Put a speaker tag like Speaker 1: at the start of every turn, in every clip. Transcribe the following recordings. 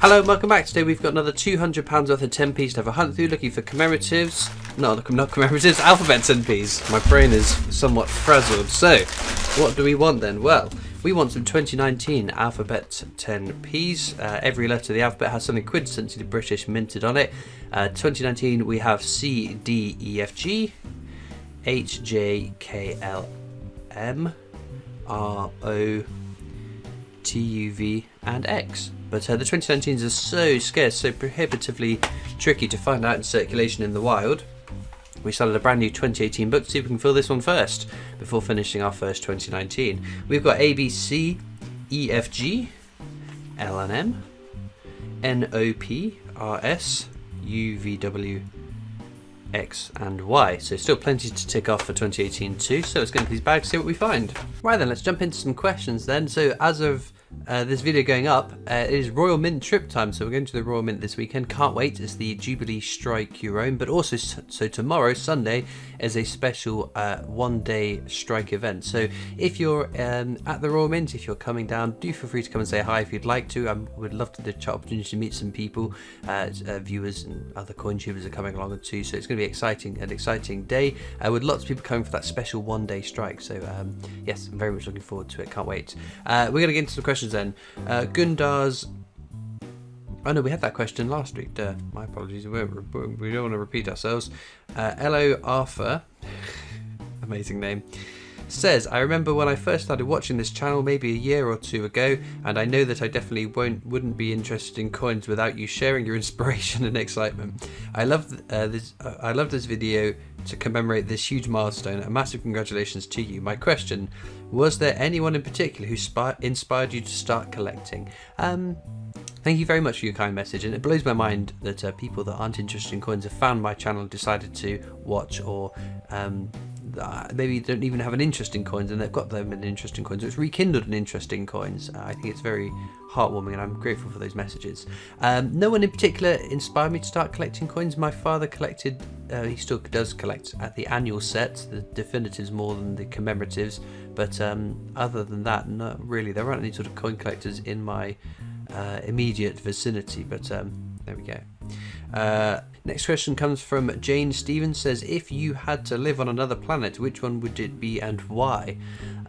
Speaker 1: Hello and welcome back. Today we've got another £200 worth of 10p's to have a hunt through, looking for commemoratives. No, not commemoratives, alphabet 10p's. My brain is somewhat frazzled. So, what do we want then? Well, we want some 2019 alphabet 10p's. Every letter of the alphabet has something quintessentially British minted on it. 2019 we have C, D, E, F, G, H, J, K, L, M, R, O, T, U, V and X. But the 2019s are so scarce, so prohibitively tricky to find out in circulation in the wild. We started a brand new 2018 book to see if we can fill this one first before finishing our first 2019. We've got A, B, C, E, F, G, L and M, N, O, P, R, S, U, V, W, X and Y. So still plenty to tick off for 2018 too. So let's get into these bags, see what we find. Right then, let's jump into some questions then. So as of this video going up, it is Royal Mint trip time, so we're going to the Royal Mint this weekend. Can't wait. It's the Jubilee Strike Your Own, but also so tomorrow, Sunday, is a special one-day strike event. So if you're at the Royal Mint, if you're coming down, do feel free to come and say hi if you'd like to. I would love to the opportunity to meet some people. Viewers and other coin tubers are coming along too, so it's going to be an exciting day with lots of people coming for that special one-day strike. So yes, I'm very much looking forward to it. Can't wait. We're going to get into some questions then. Gundar's. Oh no, we had that question last week. My apologies. We don't want to repeat ourselves. Hello, Arthur. Amazing name. Says, I remember when I first started watching this channel maybe a year or two ago, and I know that I definitely wouldn't be interested in coins without you sharing your inspiration and excitement. I love this video to commemorate this huge milestone. A massive congratulations to you. My question, was there anyone in particular who inspired you to start collecting? Thank you very much for your kind message, and it blows my mind that people that aren't interested in coins have found my channel and decided to watch, or maybe don't even have an interest in coins and they've got them an interest in coins. So it's rekindled an interest in coins. I think it's very heartwarming and I'm grateful for those messages. No one in particular inspired me to start collecting coins. My father collected, he still does collect at the annual sets, the definitives more than the commemoratives, but other than that, not really. There aren't any sort of coin collectors in my immediate vicinity, but there we go. Next question comes from Jane Stevens. Says, if you had to live on another planet, which one would it be and why?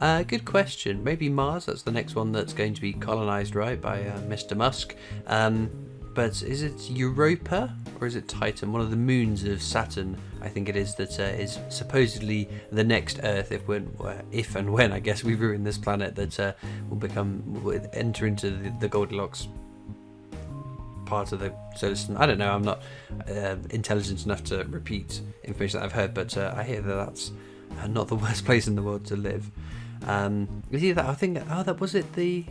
Speaker 1: Good question. Maybe Mars. That's the next one that's going to be colonized, right, by Mr. Musk. But is it Europa or is it Titan? One of the moons of Saturn, I think it is, that is supposedly the next Earth. If and when I guess we ruin this planet, that will enter into the Goldilocks part of the solar system. I don't know, I'm not intelligent enough to repeat information that I've heard, but I hear that that's not the worst place in the world to live. Is it that? I think, that was it. The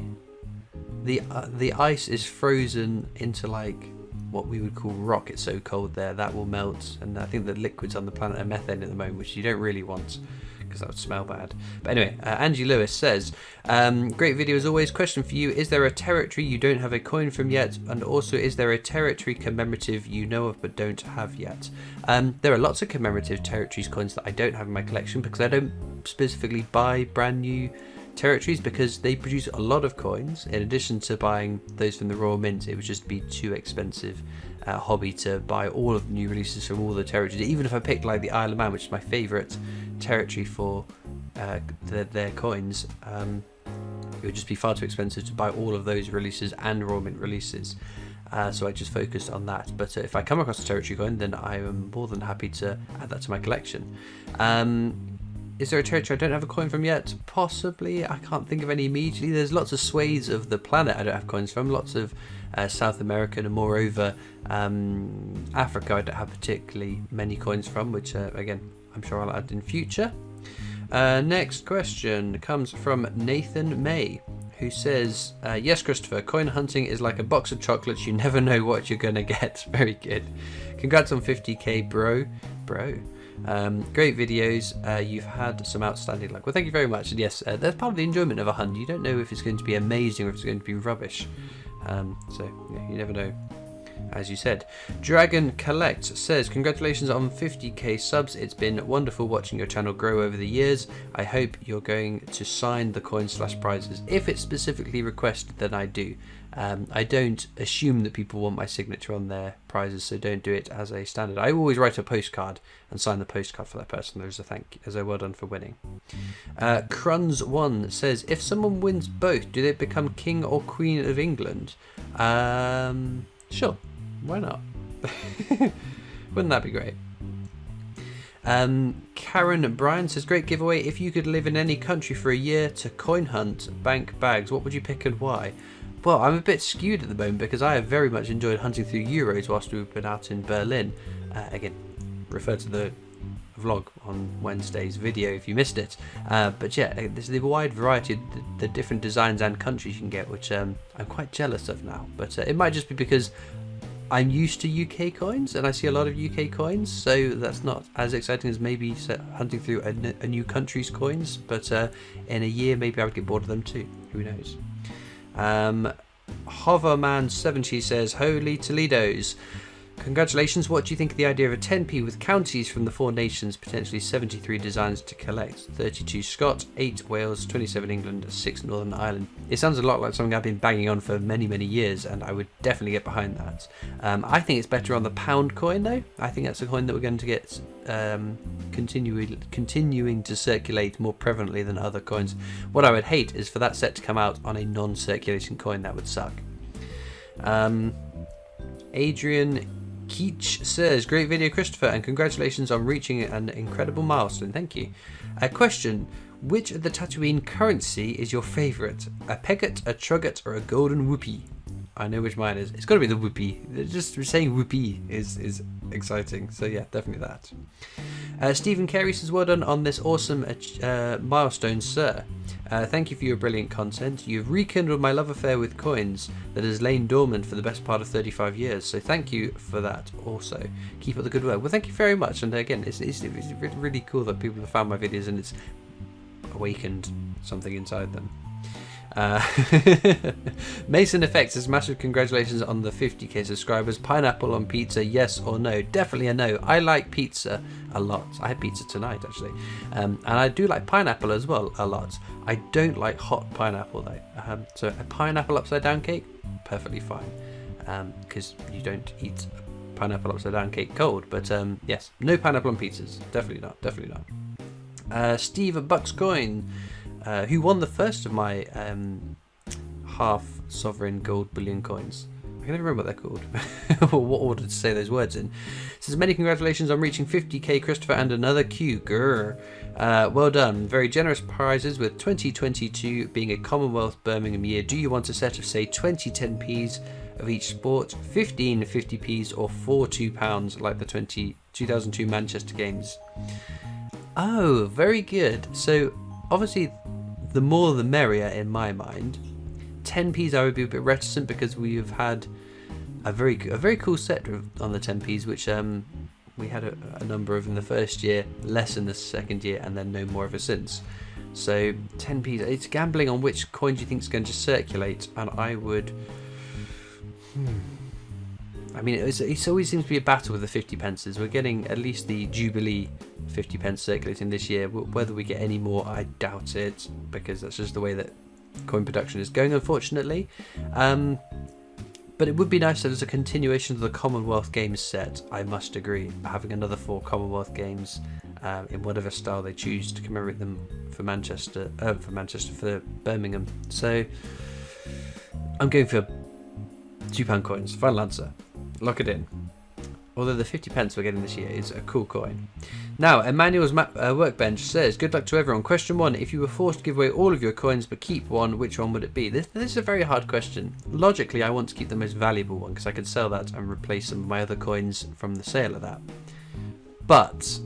Speaker 1: ice is frozen into like what we would call rock. It's so cold there that will melt, and I think the liquids on the planet are methane at the moment, which you don't really want because that would smell bad. But anyway, Angie Lewis says, great video as always. Question for you, is there a territory you don't have a coin from yet? And also, is there a territory commemorative you know of but don't have yet? There are lots of commemorative territories coins that I don't have in my collection because I don't specifically buy brand new territories because they produce a lot of coins. In addition to buying those from the Royal Mint, it would just be too expensive hobby to buy all of the new releases from all the territories. Even if I picked like the Isle of Man, which is my favourite territory for their coins, it would just be far too expensive to buy all of those releases and Royal Mint releases. So I just focused on that. But if I come across a territory coin, then I am more than happy to add that to my collection. Is there a territory I don't have a coin from yet? Possibly. I can't think of any immediately. There's lots of swathes of the planet I don't have coins from. Lots of South American, and moreover Africa I don't have particularly many coins from, which again I'm sure I'll add in future. Next question comes from Nathan May, who says, yes Christopher, coin hunting is like a box of chocolates. You never know what you're gonna get. Very good. Congrats on 50k bro. Great videos. You've had some outstanding luck. Well, thank you very much. And yes, that's part of the enjoyment of a hunt. You don't know if it's going to be amazing or if it's going to be rubbish. So yeah, you never know. as you said. Dragon Collect says, congratulations on 50k subs. It's been wonderful watching your channel grow over the years. I hope you're going to sign the coins/prizes. If it's specifically requested, then I do. I don't assume that people want my signature on their prizes, so don't do it as a standard. I always write a postcard and sign the postcard for that person. There's a thank you, as a well done for winning. Cruns1 says, if someone wins both, do they become King or Queen of England? Sure, why not? Wouldn't that be great? Karen Bryan says, great giveaway. If you could live in any country for a year to coin hunt bank bags, what would you pick and why? Well, I'm a bit skewed at the moment because I have very much enjoyed hunting through Euros whilst we've been out in Berlin. Again, refer to the vlog on Wednesday's video if you missed it. But yeah, there's the wide variety of the different designs and countries you can get, which I'm quite jealous of now. But it might just be because I'm used to UK coins and I see a lot of UK coins, so that's not as exciting as maybe hunting through a new country's coins. But in a year, maybe I would get bored of them too. Who knows? Hoverman70 says, holy Toledos, congratulations. What do you think of the idea of a 10p with counties from the 4 nations, potentially 73 designs to collect? 32 Scott, 8 Wales, 27 England, 6 Northern Ireland. It sounds a lot like something I've been banging on for many years, and I would definitely get behind that. I think it's better on the pound coin though. I think that's a coin that we're going to get continuing to circulate more prevalently than other coins. What I would hate is for that set to come out on a non-circulating coin. That would suck. Adrian Keach says, great video, Christopher, and congratulations on reaching an incredible milestone. Thank you. A question, which of the Tatooine currency is your favourite? A Peggott, a Trugget, or a Golden Whoopie? I know which mine is. It's got to be the Whoopie. Just saying Whoopie is exciting. So yeah, definitely that. Stephen Carey says, well done on this awesome milestone, sir. Thank you for your brilliant content. You've rekindled my love affair with coins that has lain dormant for the best part of 35 years. So thank you for that also. Keep up the good work. Well, thank you very much. And again, it's really cool that people have found my videos and it's awakened something inside them. Mason Effects says, massive congratulations on the 50k subscribers. Pineapple on pizza, yes or no? Definitely a no. I like pizza a lot. I had pizza tonight actually, and I do like pineapple as well a lot. I don't like hot pineapple though. So a pineapple upside down cake, perfectly fine, because you don't eat pineapple upside down cake cold. But yes, no pineapple on pizzas. Definitely not. Steve Buckscoin, who won the first of my half sovereign gold bullion coins. I can never remember what they're called or what order to say those words in. Says, many congratulations on reaching 50k, Christopher, and another Q. Grr. Well done. Very generous prizes, with 2022 being a Commonwealth Birmingham year. Do you want a set of, say, 20 10p's of each sport, 15 50p's, or 4 £2 like the 2002 Manchester Games? Oh, very good. So obviously the more the merrier in my mind. 10p's I would be a bit reticent because we've had a very cool set on the 10p's, which we had a number of in the first year, less in the second year, and then no more ever since. So 10p's, it's gambling on which coins you think is going to circulate, and I would I mean, it always seems to be a battle with the 50 pences. We're getting at least the Jubilee 50 pence circulating this year. Whether we get any more, I doubt it, because that's just the way that coin production is going, unfortunately. But it would be nice that as a continuation of the Commonwealth Games set, I must agree, having another 4 Commonwealth Games in whatever style they choose to commemorate them for for Birmingham. So I'm going for £2 coins. Final answer. Lock it in. Although the 50 pence we're getting this year is a cool coin. Now, Emmanuel's workbench says, good luck to everyone. Question 1, if you were forced to give away all of your coins but keep one, which one would it be? This is a very hard question. Logically, I want to keep the most valuable one because I could sell that and replace some of my other coins from the sale of that. But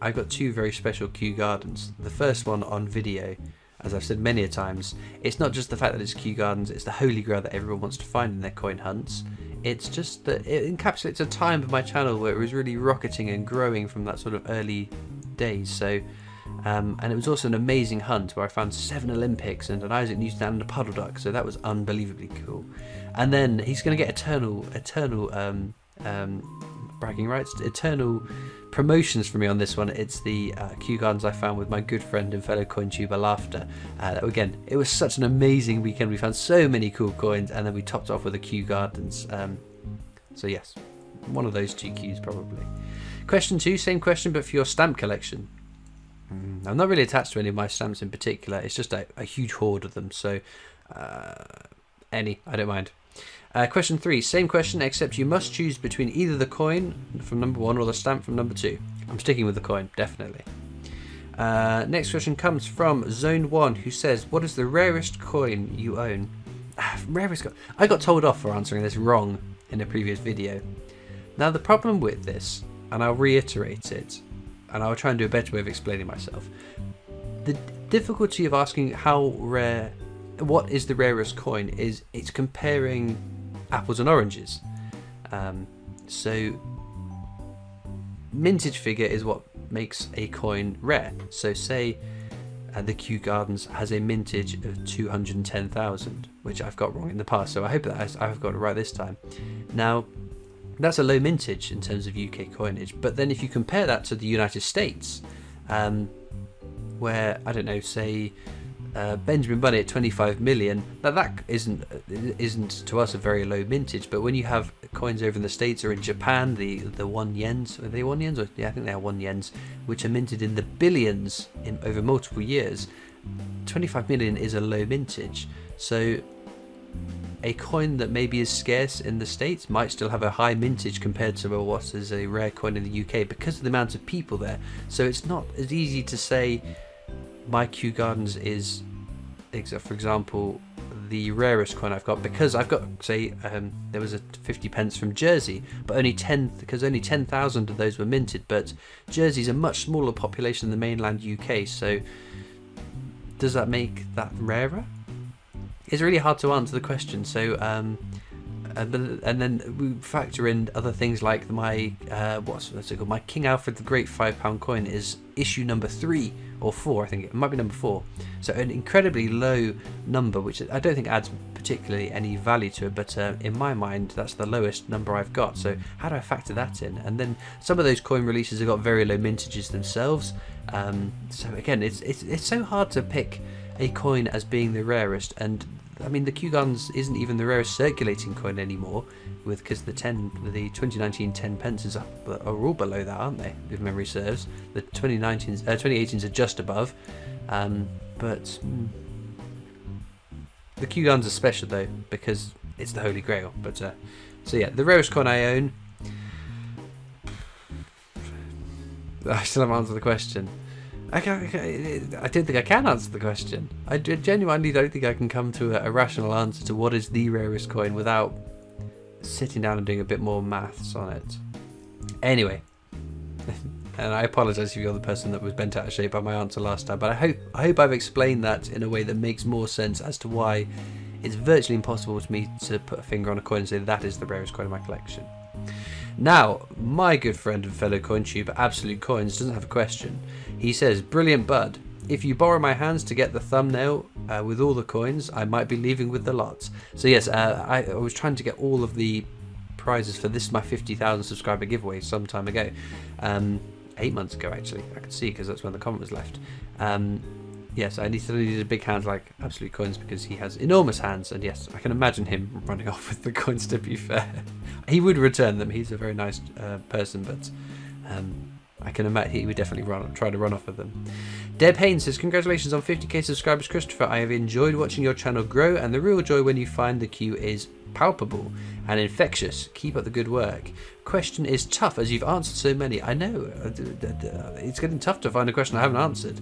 Speaker 1: I've got 2 very special Kew Gardens. The first one on video, as I've said many a times, it's not just the fact that it's Kew Gardens, it's the holy grail that everyone wants to find in their coin hunts. It's just that it encapsulates a time of my channel where it was really rocketing and growing from that sort of early days. So, and it was also an amazing hunt where I found 7 Olympics and an Isaac Newton and a puddle duck. So that was unbelievably cool. And then he's going to get eternal bragging rights, eternal promotions for me on this one. It's the Kew Gardens I found with my good friend and fellow coin tuber Laughter. Again, it was such an amazing weekend. We found so many cool coins, and then we topped off with the Kew Gardens. So yes, one of those two Qs probably. Question 2, same question but for your stamp collection. I'm not really attached to any of my stamps in particular. It's just a huge hoard of them, so any, I don't mind. Question 3, same question except you must choose between either the coin from number 1 or the stamp from number 2. I'm sticking with the coin, definitely. Next question comes from Zone 1, who says, what is the rarest coin you own? Rarest coin. I got told off for answering this wrong in a previous video. Now the problem with this, and I'll reiterate it, and I'll try and do a better way of explaining myself. The difficulty of asking how rare, what is the rarest coin, is it's comparing apples and oranges. So mintage figure is what makes a coin rare. So say the Kew Gardens has a mintage of 210,000, which I've got wrong in the past, so I hope that I've got it right this time. Now that's a low mintage in terms of UK coinage, but then if you compare that to the United States, where, I don't know, say Benjamin Bunny at 25 million, now that isn't to us a very low mintage, but when you have coins over in the States or in Japan, the 1 yens, are they 1 yens? Or, yeah, I think they are 1 yens, which are minted in the billions over multiple years, 25 million is a low mintage. So a coin that maybe is scarce in the States might still have a high mintage compared to what is a rare coin in the UK because of the amount of people there. So it's not as easy to say my Kew Gardens is, for example, the rarest coin I've got, because I've got, say, there was a 50 pence from Jersey, but only 10,000 of those were minted. But Jersey's a much smaller population than the mainland UK, so does that make that rarer? It's really hard to answer the question. So, and then we factor in other things like my what's it called? My King Alfred the Great £5 coin is issue number 3 or 4. I think it might be number 4. So an incredibly low number, which I don't think adds particularly any value to it. But in my mind, that's the lowest number I've got. So how do I factor that in? And then some of those coin releases have got very low mintages themselves. So again, it's so hard to pick a coin as being the rarest. And I mean, the Kew Gardens isn't even the rarest circulating coin anymore, because the 2019 10 pences are all below that, aren't they? If memory serves, the 2018s are just above, but the Kew Gardens are special though because it's the Holy Grail. But so yeah, the rarest coin I own. I still haven't answered the question. I don't think I can answer the question. I genuinely don't think I can come to a rational answer to what is the rarest coin without sitting down and doing a bit more maths on it. Anyway, and I apologise if you're the person that was bent out of shape by my answer last time, but I hope I've explained that in a way that makes more sense as to why it's virtually impossible to me to put a finger on a coin and say that is the rarest coin in my collection. Now, my good friend and fellow coin tuber, Absolute Coins, doesn't have a question. He says, brilliant bud, if you borrow my hands to get the thumbnail with all the coins, I might be leaving with the lot. So yes, I was trying to get all of the prizes for this, my 50,000 subscriber giveaway some time ago. 8 months ago actually, I could see because that's when the comment was left. Yes, I needed a big hand like Absolute Coins because he has enormous hands, and yes, I can imagine him running off with the coins, to be fair. He would return them, he's a very nice person, but I can imagine he would definitely try to run off with them. Deb Haynes says, congratulations on 50k subscribers, Christopher. I have enjoyed watching your channel grow, and the real joy when you find the queue is palpable and infectious. Keep up the good work. Question is tough as you've answered so many. I know, it's getting tough to find a question I haven't answered.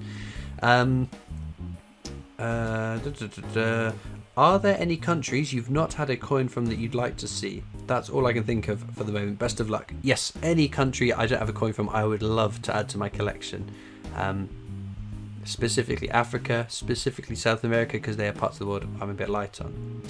Speaker 1: Are there any countries you've not had a coin from that you'd like to see? That's all I can think of for the moment. Best of luck. Yes, any country I don't have a coin from I would love to add to my collection. Specifically Africa, specifically South America, because they are parts of the world I'm a bit light on.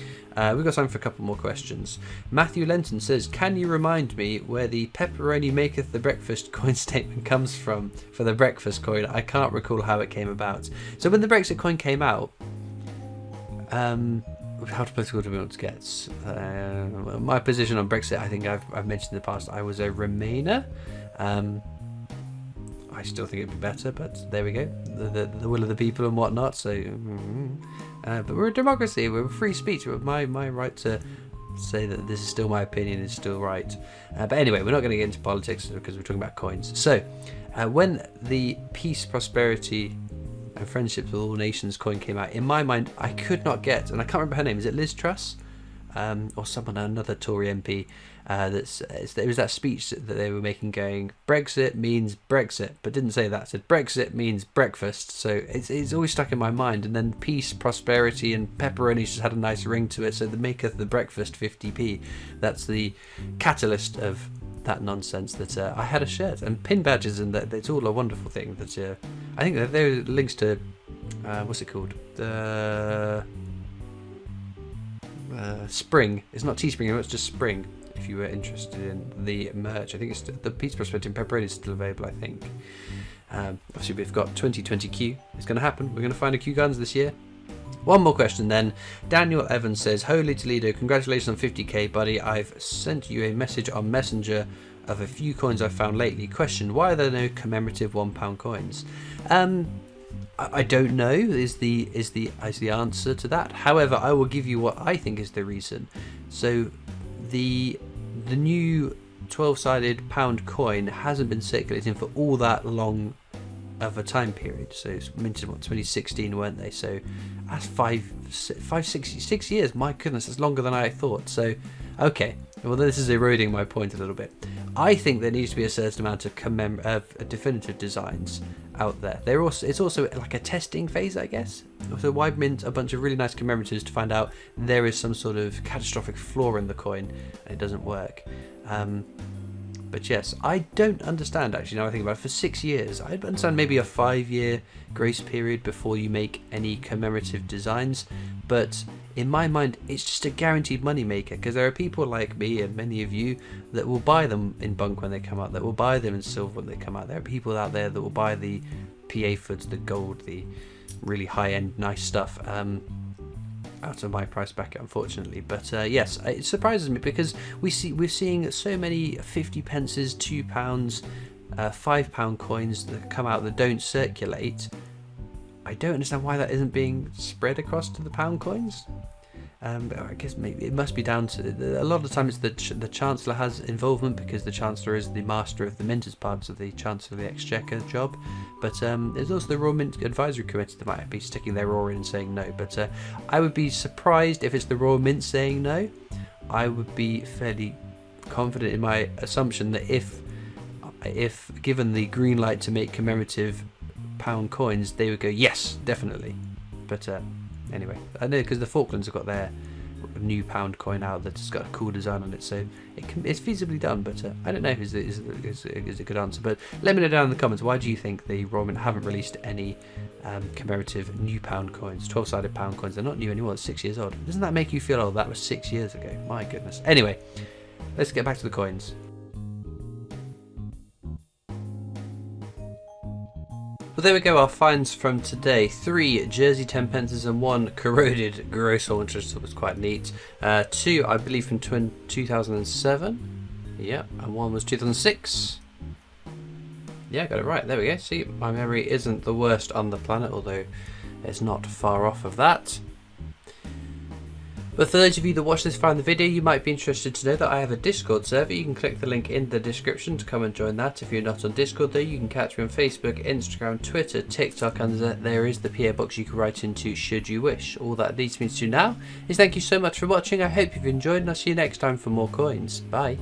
Speaker 1: We've got time for a couple more questions. Matthew Lenton says, can you remind me where the pepperoni maketh the breakfast coin statement comes from for the breakfast coin? I can't recall how it came about. So when the Brexit coin came out, how political do we want to get? My position on Brexit, I think I've mentioned in the past, I was a Remainer. I still think it'd be better, but there we go. The will of the people and whatnot. So, but we're a democracy. We're free speech. My right to say that this is still my opinion is still right. But anyway, we're not going to get into politics because we're talking about coins. So, when the peace, prosperity, and friendships with all nations coin came out, in my mind, I could not get, and I can't remember her name. Is it Liz Truss? Or someone, another Tory MP, it was that speech that they were making going, Brexit means Brexit, but didn't say that. It said Brexit means breakfast. So it's always stuck in my mind. And then peace, prosperity, and pepperoni just had a nice ring to it. So the maketh the breakfast 50p. That's the catalyst of that nonsense that I had a shirt and pin badges, and that it's all a wonderful thing. That I think that there are links to what's it called? Spring. It's not Teespring, it's just Spring. If you were interested in the merch, I think it's the Peace, Prosperity, and Pepperoni is still available. I think. Obviously, we've got 2020 Q. It's going to happen. We're going to find a Q Guns this year. One more question then. Daniel Evans says, Holy Toledo, congratulations on 50k, buddy. I've sent you a message on Messenger of a few coins I've found lately. Question, why are there no commemorative £1 coins? I don't know is the answer to that. However, I will give you what I think is the reason. So the new 12-sided pound coin hasn't been circulating for all that long of a time period. So it's minted in 2016, weren't they? So that's 6 years. My goodness, that's longer than I thought. So okay, well, this is eroding my point a little bit. I think there needs to be a certain amount of definitive designs out there. It's also like a testing phase, I guess. So why mint a bunch of really nice commemoratives to find out there is some sort of catastrophic flaw in the coin and it doesn't work? But yes, I don't understand actually now I think about it. For 6 years, I understand maybe a 5-year grace period before you make any commemorative designs, but in my mind it's just a guaranteed money maker, because there are people like me and many of you that will buy them in bunk when they come out, that will buy them in silver when they come out. There are people out there that will buy the PA foods, the gold, the really high-end nice stuff, out of my price bracket, unfortunately. But yes, it surprises me because we're seeing so many 50 pences, £2, £5 coins that come out that don't circulate. I don't understand why that isn't being spread across to the pound coins. But I guess maybe it must be down to a lot of the time it's the Chancellor has involvement, because the Chancellor is the master of the mint as part of the Chancellor of the Exchequer job. But there's also the Royal Mint Advisory Committee that might be sticking their oar in and saying no. But I would be surprised if it's the Royal Mint saying no. I would be fairly confident in my assumption that if given the green light to make commemorative pound coins, they would go yes, definitely. But anyway, I know because the Falklands have got their new pound coin out that's got a cool design on it, so it's feasibly done. But I don't know if is a good answer. But let me know down in the comments, why do you think the Royal Mint haven't released any commemorative new pound coins, 12-sided pound coins? They're not new anymore. It's 6 years old. Doesn't that make you feel, oh, that was 6 years ago? My goodness. Anyway, let's get back to the coins. Well, there we go, our finds from today. 3 Jersey 10 pences and 1 corroded gross one, which I thought was quite neat. 2, I believe, from 2007. Yeah, and 1 was 2006. Yeah, got it right. There we go. See, my memory isn't the worst on the planet, although it's not far off of that. But for those of you that watch this found the video, you might be interested to know that I have a Discord server. You can click the link in the description to come and join that. If you're not on Discord though, you can catch me on Facebook, Instagram, Twitter, TikTok, and there is the PO box you can write into should you wish. All that leads me to now is thank you so much for watching. I hope you've enjoyed, and I'll see you next time for more coins. Bye.